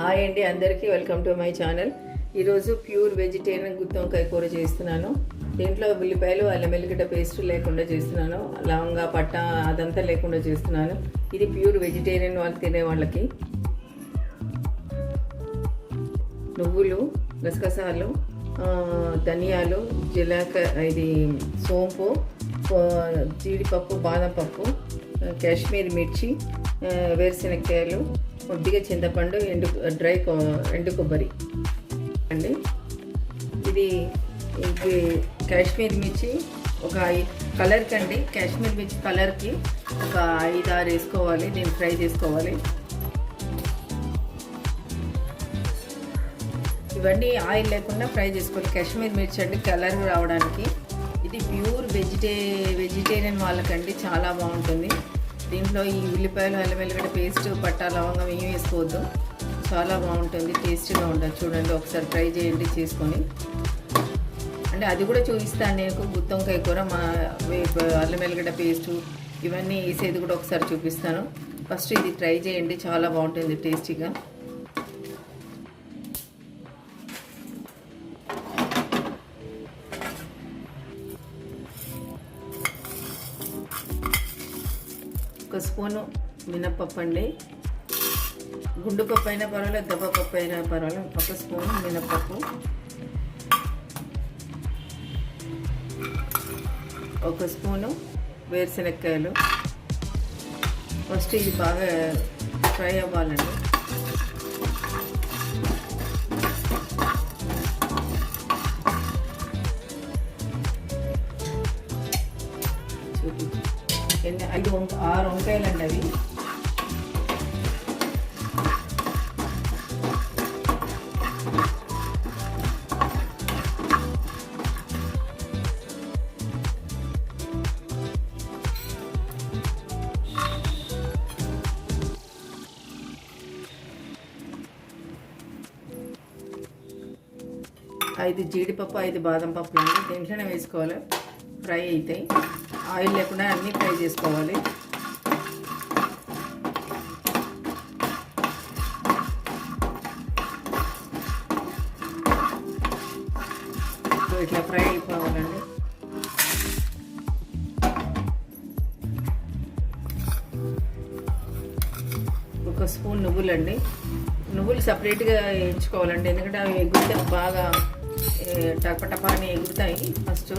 Hi అండి, అందరికీ welcome to my channel. ఈరోజు ప్యూర్ వెజిటేరియన్ గుత్తి వంకాయ కూర చేస్తున్నాను. దీంట్లో ఉల్లిపాయలు అల్లం వెల్లిగడ్డ పేస్ట్ లేకుండా చేస్తున్నాను. లవంగా పట్ట అదంతా లేకుండా చేస్తున్నాను. ఇది ప్యూర్ వెజిటేరియన్ వాళ్ళు తినే వాళ్ళకి. నువ్వులు, గసగసాలు, ధనియాలు, ఇది సోంపు, జీడిపప్పు, బాదం పప్పు, కాశ్మీర్ మిర్చి, వేరుశెనక్కాయలు, కొద్దిగా చింతపండు, ఎండు కొబ్బరి అండి. ఇది కాశ్మీర్ మిర్చి ఒక కలర్కి అండి. కాశ్మీర్ మిర్చి కలర్కి ఒక 5-6 వేసుకోవాలి. దీన్ని ఫ్రై చేసుకోవాలి. ఇవన్నీ ఆయిల్ లేకుండా ఫ్రై చేసుకోవాలి. కాశ్మీర్ మిర్చి అండి కలర్ రావడానికి. ఇది ప్యూర్ వెజిటేరియన్ వాళ్ళకండి చాలా బాగుంటుంది. దీంట్లో ఈ ఉల్లిపాయలు అల్లం వెల్లిగడ్డ పేస్ట్ పట్టా లవంగం ఏం వేసుకోవద్దు. చాలా బాగుంటుంది, టేస్టీగా ఉంటుంది. చూడండి, ఒకసారి ట్రై చేయండి చేసుకొని. అంటే అది కూడా చూపిస్తాను నేను. గుత్తి వంకాయ కూర మా అల్లం వెల్లిగడ్డ పేస్టు ఇవన్నీ వేసేది కూడా ఒకసారి చూపిస్తాను. ఫస్ట్ ఇది ట్రై చేయండి, చాలా బాగుంటుంది టేస్టీగా. ఒక స్పూను మినప్పప్పు అండి. గుండు పప్పు అయినా పర్వాలేదు, దెబ్బపప్పు అయినా పర్వాలేదు. ఒక స్పూను మినప్పప్పు, ఒక స్పూను వేరుశెనక్కాయలు. ఫస్ట్ ఇది బాగా ఫ్రై అవ్వాలండి. చూపించు 6 వంకాయలండి అవి. ఐదు జీడిపప్పు, 5 బాదం పప్పులు అండి. దీంట్లోనే వేసుకోవాలి, ఫ్రై అవుతాయి. ఆయిల్ లేకుండా అన్నీ ఫ్రై చేసుకోవాలి. ఇట్లా ఫ్రై అయిపోవాలండి. ఒక స్పూన్ నువ్వులండి. నువ్వులు సపరేట్గా వేయించుకోవాలండి, ఎందుకంటే అవి ఎగురుతాయి, బాగా టపటపా అని ఎగురుతాయి. ఫస్ట్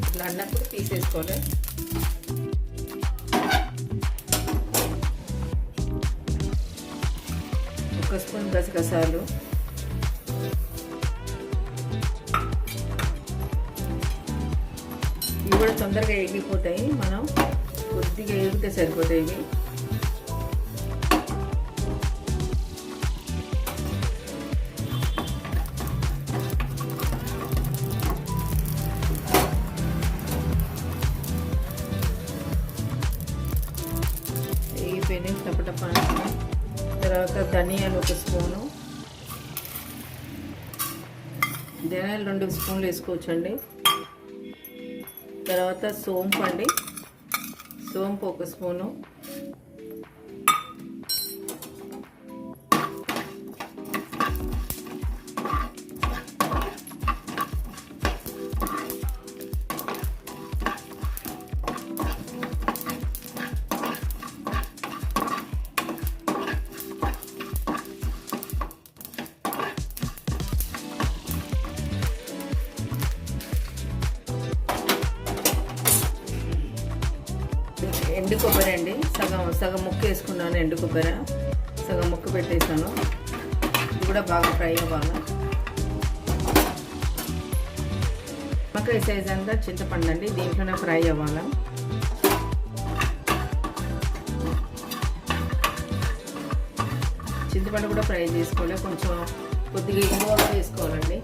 ఇట్లా అన్నప్పుడు తీసేసుకోవాలి. ఒక స్పూన్ గసగసాలు, ఇవి కూడా తొందరగా ఎగిపోతాయి. మనం కొద్దిగా ఎగితే సరిపోతాయి ఇవి. ఎగిపోయినాయి టపటపా. తర్వాత ధనియాలు ఒక స్పూను, ధనియాలు 2 స్పూన్లు వేసుకోవచ్చండి. తర్వాత సోంపు అండి, సోంపు ఒక స్పూను, ఎండు కొబ్బరి అండి. సగం ముక్క వేసుకున్నాను. ఎండు కొబ్బరి సగం ముక్క పెట్టేసాను. ఇది కూడా బాగా ఫ్రై అవ్వాలి. నిమ్మకాయ సైజ్ అంతా చింతపండు అండి, దీంట్లోనే ఫ్రై అవ్వాలి. చింతపండు కూడా ఫ్రై చేసుకోవాలి. కొంచెం కొద్దిగా ఇంగువ కూడా వేసుకోవాలండి.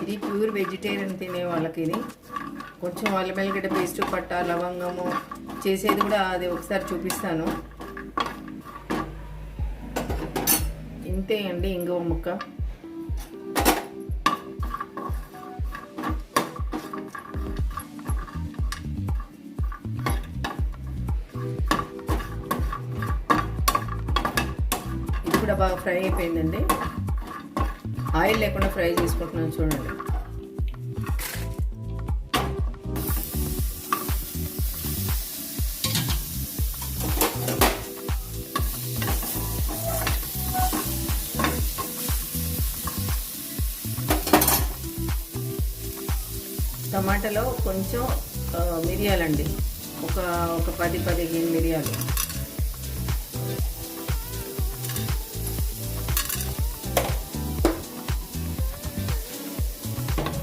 ఇది ప్యూర్ వెజిటేరియన్ తినే వాళ్ళకి ఇది కొంచెం అల్లం వెల్లిగడ్డ పేస్ట్, పట్ట, లవంగము చేసేది కూడా అది ఒకసారి చూపిస్తాను. ఇంతే అండి ఇంగువ ముక్క. ఇది కూడా బాగా ఫ్రై అయిపోయిందండి. ఆయిల్ లేకుండా ఫ్రై చేసుకుంటున్నాను చూడండి. టమాటాలో కొంచెం మిరియాలండి, ఒక 10-15 మిరియాలు.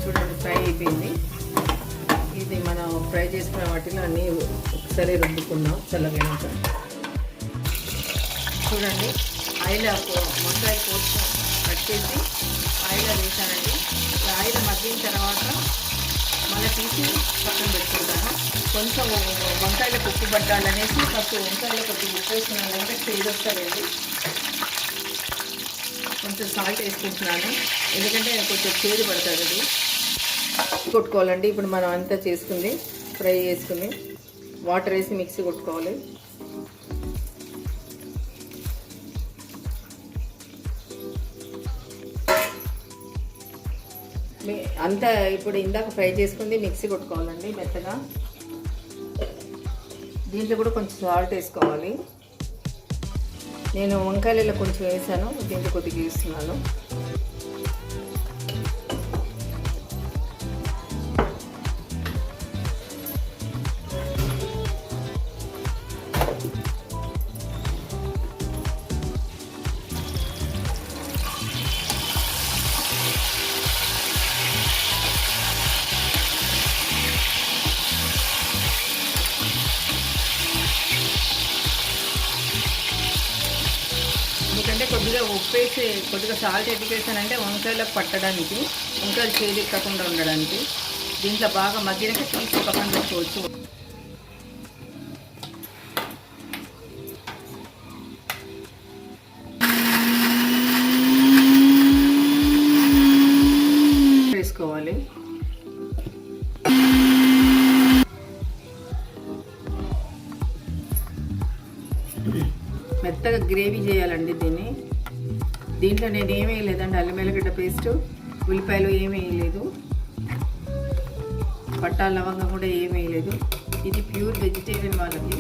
చూడండి ఫ్రై అయిపోయింది. ఇది మనం ఫ్రై చేసుకున్న వాటిలో అన్నీ ఒకసారి రుబ్బుకుందాం చల్లగైనాక. చూడండి ఆయిల్ వంకాయ కోసం కట్ చేసి ఆయిల్ వేసానండి. ఆయిల్ మగ్గిన తర్వాత మళ్ళీ తీసి పక్కన పెట్టుకుంటాను. కొంచెం వంకాయలకు ఉప్పు పట్టాలనేసి ఫస్ట్ వంకాయలో కొద్దిగా ఉప్పు వేసుకున్నానంటే చేదు వస్తారండి. కొంచెం సాల్ట్ వేసుకుంటున్నాను, ఎందుకంటే కొంచెం చేదు పడుతుంది. అది కొట్టుకోవాలండి. ఇప్పుడు మనం అంతా చేసుకుంది ఫ్రై చేసుకుని వాటర్ వేసి మిక్సీ కొట్టుకోవాలి. అంతా ఇప్పుడు ఇందాక ఫ్రై చేసుకుంది మిక్సీ కొట్టుకోవాలండి మెత్తగా. దీంట్లో కూడా కొంచెం సాల్ట్ వేసుకోవాలి. నేను వంకాయలలో కొంచెం వేసాను, దీంట్లో కొద్దిగా వేస్తున్నాను. ఎందుకంటే కొద్దిగా ఉప్పు వేసి కొద్దిగా సాల్ట్ ఎందుకు వేసానంటే వంకాయలకు పట్టడానికి, వంకాయలు చేదు ఎక్కకుండా ఉండడానికి. దీంట్లో బాగా మగ్గినాక తీసి పక్కన పెట్టుకోవచ్చు. వేసుకోవాలి. మెత్తగా గ్రేవీ చేయాలండి దీన్ని. దీంట్లో నేను ఏమీ వేయలేదండి, అల్లం వెల్లిగడ్డ పేస్ట్, ఉల్లిపాయలు ఏమీ వేయలేదు, పట్టా లవంగం కూడా ఏమీ వేయలేదు. ఇది ప్యూర్ వెజిటేరియన్ వాళ్ళకి.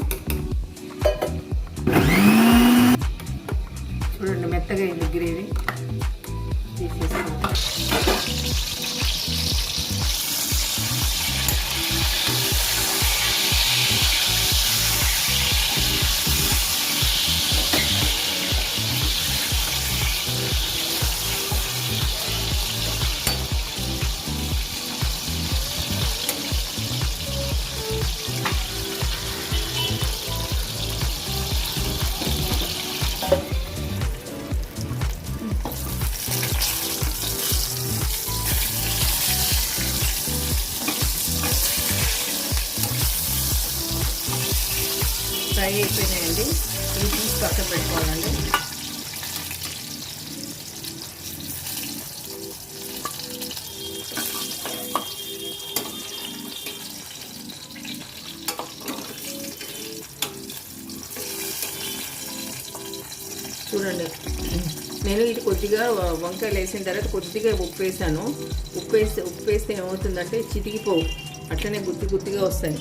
చూడండి మెత్తగా అయింది గ్రేవీ. తీసేసుకోండి. ఫ్రై అయిపోయినాయండి. ఇవి తీసి పక్కన పెట్టుకోవాలండి. చూడండి నేను ఇది కొద్దిగా వంకాయలు వేసిన తర్వాత కొద్దిగా ఉప్పు వేసాను. ఉప్పు వేస్తే ఏమవుతుందంటే చితికిపోవు, అట్లనే గుత్తిగా వస్తాయి.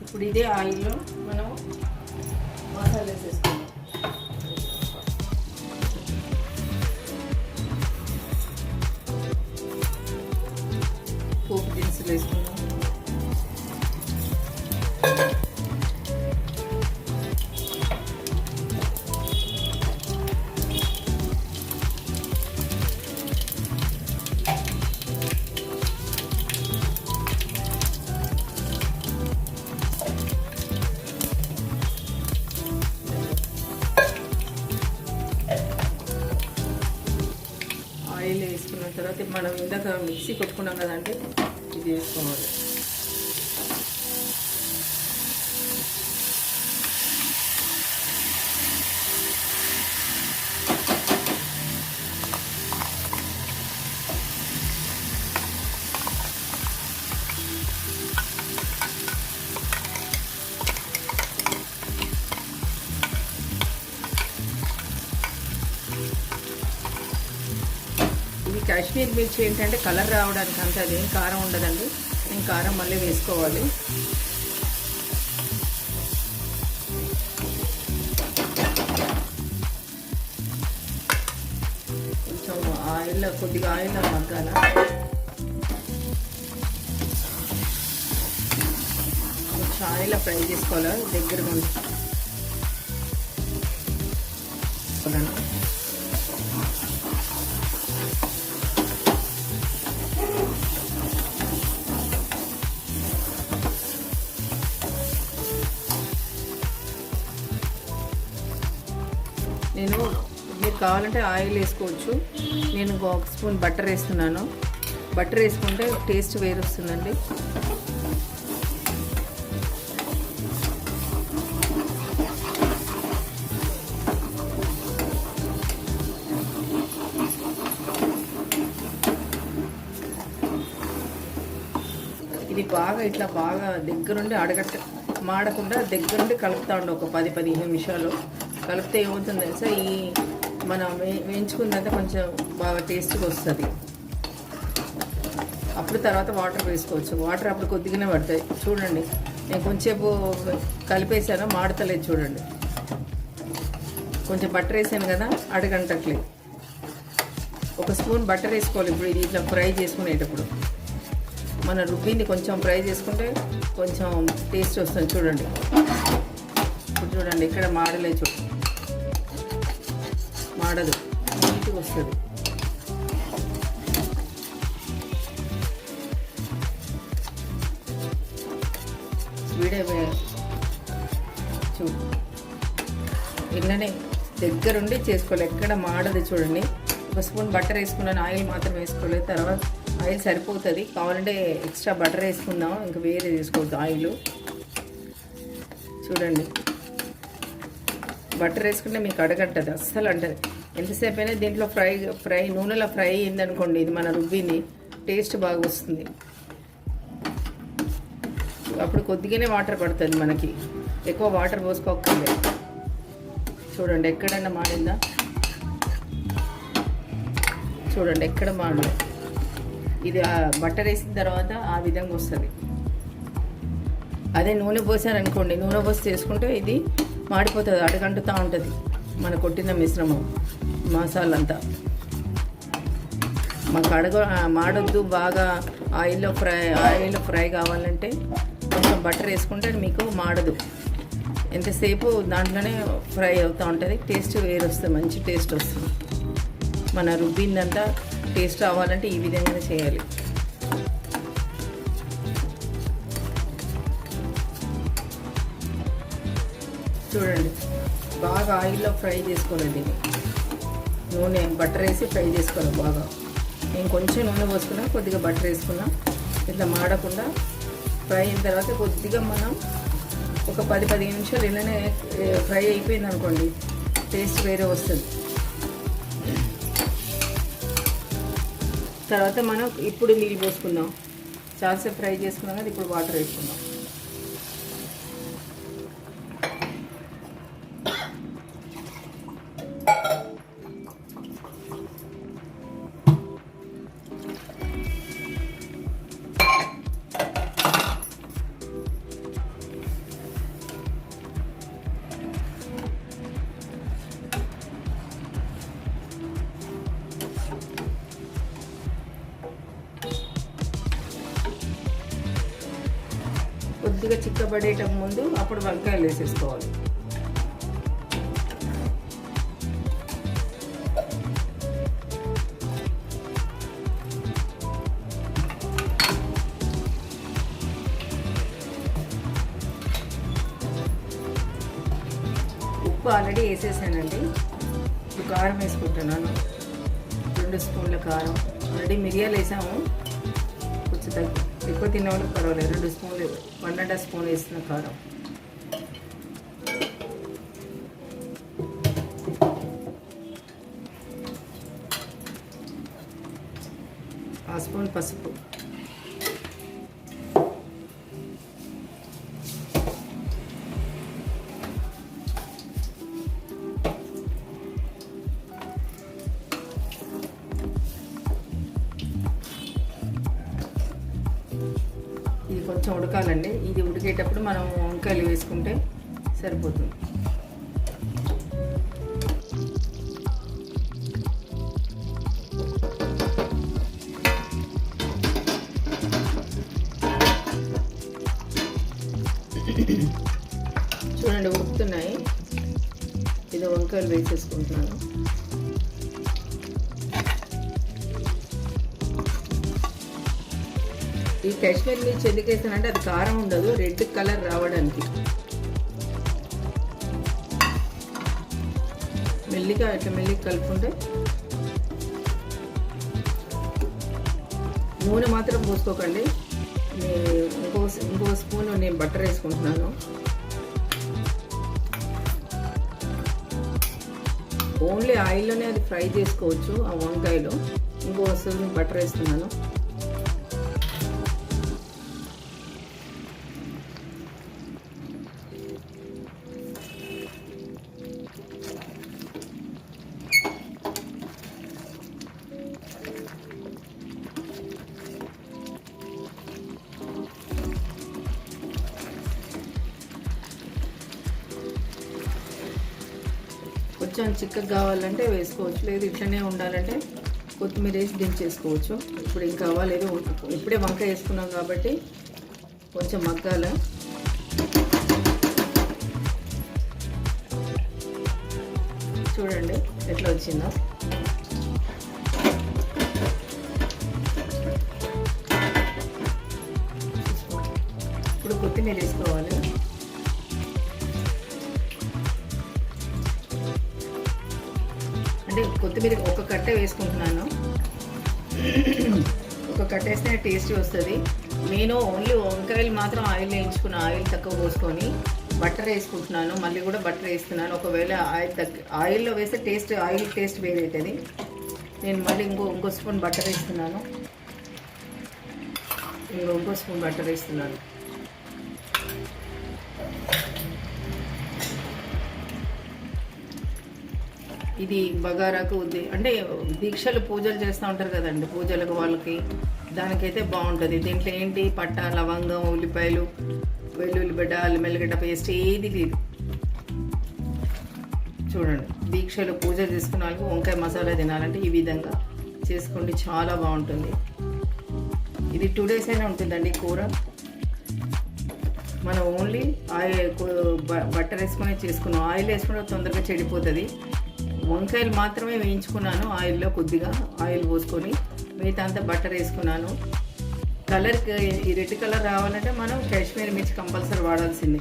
ఇప్పుడు ఇదే ఆయిల్లో మనం మసాలా వేసేసుకుందాం. పోపు దినుసులు వేసుకుందాం. ఆయిల్ వేసుకున్న తర్వాత మనం ఇందాక మిక్సీ కొట్టుకున్నాం కదండి, ఇది వేసుకోవాలి. కాశ్మీర్ మిర్చి ఏంటంటే కలర్ రావడానికి అంత అదేం కారం ఉండదండి. నేను కారం మళ్ళీ వేసుకోవాలి. కొంచెం కొద్దిగా ఆయిల్ మగ్గాల. కొంచెం ఆయిల్ ఫ్రై చేసుకోవాలి దగ్గరగా ఉండి. నేను మీరు కావాలంటే ఆయిల్ వేసుకోవచ్చు. నేను 1 స్పూన్ బటర్ వేస్తున్నాను. బటర్ వేసుకుంటే టేస్ట్ వేరు వస్తుందండి. ఇది బాగా దగ్గరుండి మాడకుండా దగ్గరుండి కలుపుతా ఉండి ఒక 10-15 నిమిషాలు కలిపితే ఏమవుతుంది తెలుసా, ఈ మనం వేయించుకున్నదంతా కొంచెం బాగా టేస్ట్గా వస్తుంది. అప్పుడు తర్వాత వాటర్ వేసుకోవచ్చు. వాటర్ అప్పుడు కొద్దిగానే పడతాయి. చూడండి నేను కొంచెంసేపు కలిపేసాను, మాడతలేదు చూడండి. కొంచెం బటర్ వేసాను కదా, అడగంటట్లేదు. 1 స్పూన్ బటర్ వేసుకోవాలి. ఇప్పుడు ఇది ఇట్లా ఫ్రై చేసుకునేటప్పుడు మన రుబ్బిని కొంచెం ఫ్రై చేసుకుంటే కొంచెం టేస్ట్ వస్తుంది. చూడండి ఇప్పుడు చూడండి ఇక్కడ మాడలేదు, చూడండి మాడదు, నీట్గా వస్తుంది. వీడియో చూడు ఇలానే దగ్గరుండి చేసుకోవాలి, ఎక్కడ మాడదు. చూడండి 1 స్పూన్ బటర్ వేసుకున్నాను, ఆయిల్ మాత్రం వేసుకోలేదు. తర్వాత ఆయిల్ సరిపోతుంది, కావాలంటే ఎక్స్ట్రా బటర్ వేసుకుందాం, ఇంకా వేరే తీసుకోవద్దు ఆయిల్. చూడండి బటర్ వేసుకుంటే మీకు అడగంటది, అస్సలు అంటది. ఎంతసేపు అయినా దీంట్లో ఫ్రై నూనెలో ఫ్రై అయిందనుకోండి, ఇది మన రుబ్బిని టేస్ట్ బాగా వస్తుంది. అప్పుడు కొద్దిగానే వాటర్ పడుతుంది మనకి, ఎక్కువ వాటర్ పోసుకోకర్లేదు. చూడండి ఎక్కడైనా మాడిందా, చూడండి ఎక్కడ మాడలేదు. ఇది బటర్ వేసిన తర్వాత ఆ విధంగా వస్తుంది. అదే నూనె పోసారనుకోండి, నూనె పోసి చేసుకుంటే ఇది మాడిపోతుంది, అడగంటుతూ ఉంటుంది మన కొట్టిన మిశ్రమం మసాలంతా. మాకు మాడొద్దు, బాగా ఆయిల్లో ఫ్రై కావాలంటే కొంచెం బటర్ వేసుకుంటే మీకు మాడదు. ఎంతసేపు దాంట్లోనే ఫ్రై అవుతూ ఉంటుంది, టేస్ట్ వేరు వస్తుంది, మంచి టేస్ట్ వస్తుంది. మన రుబ్బిందంతా టేస్ట్ రావాలంటే ఈ విధంగానే చేయాలి. చూడండి బాగా ఆయిల్లో ఫ్రై చేసుకోవాలి. దీన్ని నూనె బటర్ వేసి ఫ్రై చేసుకోవాలి బాగా. నేను కొంచెం నూనె పోసుకున్నా, కొద్దిగా బటర్ వేసుకున్నా, ఇట్లా మాడకుండా ఫ్రై అయిన తర్వాత కొద్దిగా మనం ఒక 10-15 నిమిషాలు ఇలానే ఫ్రై అయిపోయింది అనుకోండి, టేస్ట్ వేరే వస్తుంది. తర్వాత మనం ఇప్పుడు నీళ్ళు పోసుకుందాం. చాలాసేపు ఫ్రై చేసుకున్నాం కదా, ఇప్పుడు వాటర్ వేసుకుందాం. కొద్దిగా చిక్కబడేట ముందు అప్పుడు వంకాయలు వేసేసుకోవాలి. ఉప్పు ఆల్రెడీ వేసేసానండి. ఇప్పుడు కారం వేసుకుంటున్నాను, 2 స్పూన్ల కారం. ఆల్రెడీ మిరియాలు వేసాము, కొంచెం ఎక్కువ తినే వాళ్ళకి పర్వాలేదు, 2 స్పూన్లు 1.5 స్పూన్ వేసిన కారం. ఆ స్పూన్ పసుపు. ఇది కొంచెం ఉడకాలండి. ఇది ఉడికేటప్పుడు మనం వంకాయలు వేసుకుంటే సరిపోతుంది. చూడండి ఉడుకుతున్నాయి. ఇది వంకాయలు వేసేసుకుంటున్నాను. ఈ కాశ్మీర్ మిర్చి ఎందుకు వేస్తానంటే అది కారం ఉండదు, రెడ్ కలర్ రావడానికి. మెల్లిగా కలుపుకుంటే. నూనె మాత్రం పోసుకోకండి. ఇంకో స్పూన్ నేను బటర్ వేసుకుంటున్నాను. ఓన్లీ ఆయిల్లోనే అది ఫ్రై చేసుకోవచ్చు ఆ వంకాయలు. ఇంకో స్పూన్ బటర్ వేస్తున్నాను. కొంచెం చిక్కగా కావాలంటే వేసుకోవచ్చు, లేదు ఇట్లనే ఉండాలంటే కొత్తిమీర వేసి దించేసుకోవచ్చు. ఇప్పుడు ఇంకా అవ్వలేదు, ఇప్పుడే వంకాయ వేసుకున్నాం కాబట్టి కొంచెం మగ్గాల. చూడండి ఎట్లా వచ్చిందో. ఇప్పుడు కొత్తిమీర వేసుకోవాలి. అంటే కొత్తిమీర ఒక కట్ట వేసుకుంటున్నాను. ఒక కట్ట వేస్తే టేస్టీ వస్తుంది. నేను ఓన్లీ వంకాయలు మాత్రం ఆయిల్ వేయించుకున్న, ఆయిల్ తక్కువ పోసుకొని బటర్ వేసుకుంటున్నాను. మళ్ళీ కూడా బటర్ వేస్తున్నాను. ఒకవేళ ఆయిల్లో వేస్తే ఆయిల్ టేస్ట్ వేరే అవుతుంది. నేను మళ్ళీ ఇంకో స్పూన్ బటర్ వేస్తున్నాను. ఇంకో స్పూన్ బటర్ వేస్తున్నాను. ఇది బగారాకు అంటే దీక్షలు పూజలు చేస్తూ ఉంటారు కదండి, పూజలకు వాళ్ళకి దానికైతే బాగుంటుంది. దీంట్లో ఏంటి పట్ట, లవంగం, ఉల్లిపాయలు, వెల్లుల్లిగడ్డ, అల్లం పేస్ట్ ఏది లేదు. చూడండి, దీక్షలు పూజలు చేసుకున్న వాళ్ళకి వంకాయ మసాలా తినాలంటే ఈ విధంగా చేసుకోండి, చాలా బాగుంటుంది. ఇది 2 days అయినా ఉంటుందండి కూర. మనం ఓన్లీ ఆయిల్ బట్టర్ వేసుకొని చేసుకున్నాం. ఆయిల్ వేసుకుంటే తొందరగా చెడిపోతుంది. వంకాయలు మాత్రమే వేయించుకున్నాను ఆయిల్లో, కొద్దిగా ఆయిల్ పోసుకొని, మిగతా అంతా బటర్ వేసుకున్నాను. కలర్కి ఈ రెడ్ కలర్ రావాలంటే మనం కాశ్మీర్ మిర్చి కంపల్సరీ వాడాల్సిందే.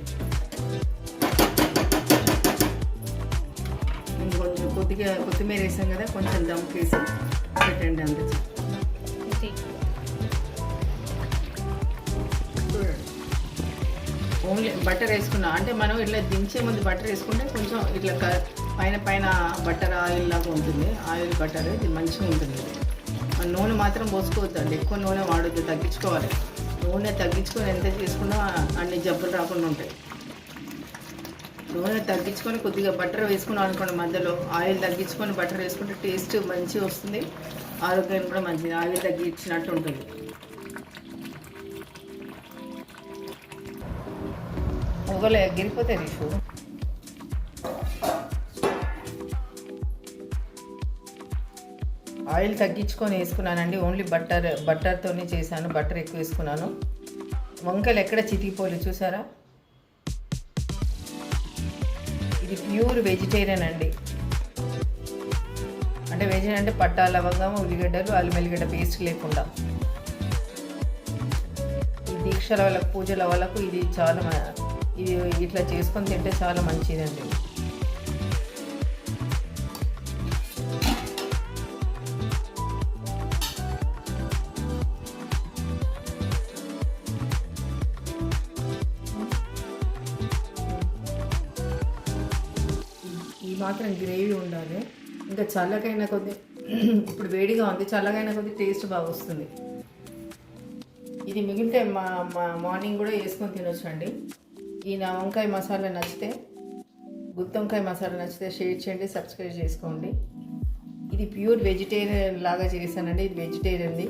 ఇంకొంచెం కొద్దిగా కొత్తిమీర వేసాం కదా, కొంచెం దమ్కేసి పెట్టండి. అంత ఓన్లీ బటర్ వేసుకున్నా అంటే మనం ఇట్లా దించే ముందు బటర్ వేసుకుంటే కొంచెం ఇట్లా పైన బటర్ ఆయిల్ లాగా ఉంటుంది. ఆయిల్ బటర్ ఇది మంచిగా ఉంటుంది. నూనె మాత్రం పోసుకోవద్దండి, ఎక్కువ నూనె వాడొద్దు, తగ్గించుకోవాలి. నూనె తగ్గించుకొని ఎంత చేసుకున్నా అన్ని జబ్బులు రాకుండా ఉంటాయి. నూనె తగ్గించుకొని కొద్దిగా బటర్ వేసుకున్నాం అనుకోండి, మధ్యలో ఆయిల్ తగ్గించుకొని బటర్ వేసుకుంటే టేస్ట్ మంచిగా వస్తుంది, ఆరోగ్యానికి కూడా మంచిది. ఆయిల్ తగ్గించినట్టు ఉంటుంది. మొగలు ఎగిరిపోతాయి నీకు. ఆయిల్ తగ్గించుకొని వేసుకున్నానండి. ఓన్లీ బట్టర్తోనే చేశాను. బటర్ ఎక్కువ వేసుకున్నాను. వంకాయలు ఎక్కడ చితికిపోలేదు, చూసారా? ఇది ప్యూర్ వెజిటేరియన్ అండి. అంటే వెజిటేరియన్ అంటే పట్టా, లవంగం, ఉల్లిగడ్డలు, అల్లం పేస్ట్ లేకుండా. ఈ దీక్షల వాళ్ళకు, పూజల వాళ్ళకు ఇది ఇట్లా చేసుకొని తింటే చాలా మంచిదండి. మాత్రం గ్రేవీ ఉండాలి. ఇంకా చల్లకైనా కొద్ది ఇప్పుడు వేడిగా ఉంది, చల్లగైనా కొద్ది టేస్ట్ బాగా వస్తుంది. ఇది మిగిలితే మార్నింగ్ కూడా వేసుకొని తినొచ్చండి. ఈ నా వంకాయ మసాలా నచ్చితే, గుత్తి వంకాయ మసాలా నచ్చితే షేర్ చేయండి, సబ్స్క్రైబ్ చేసుకోండి. ఇది ప్యూర్ వెజిటేరియన్ లాగా చేశానండి. ఇది వెజిటేరియన్ది.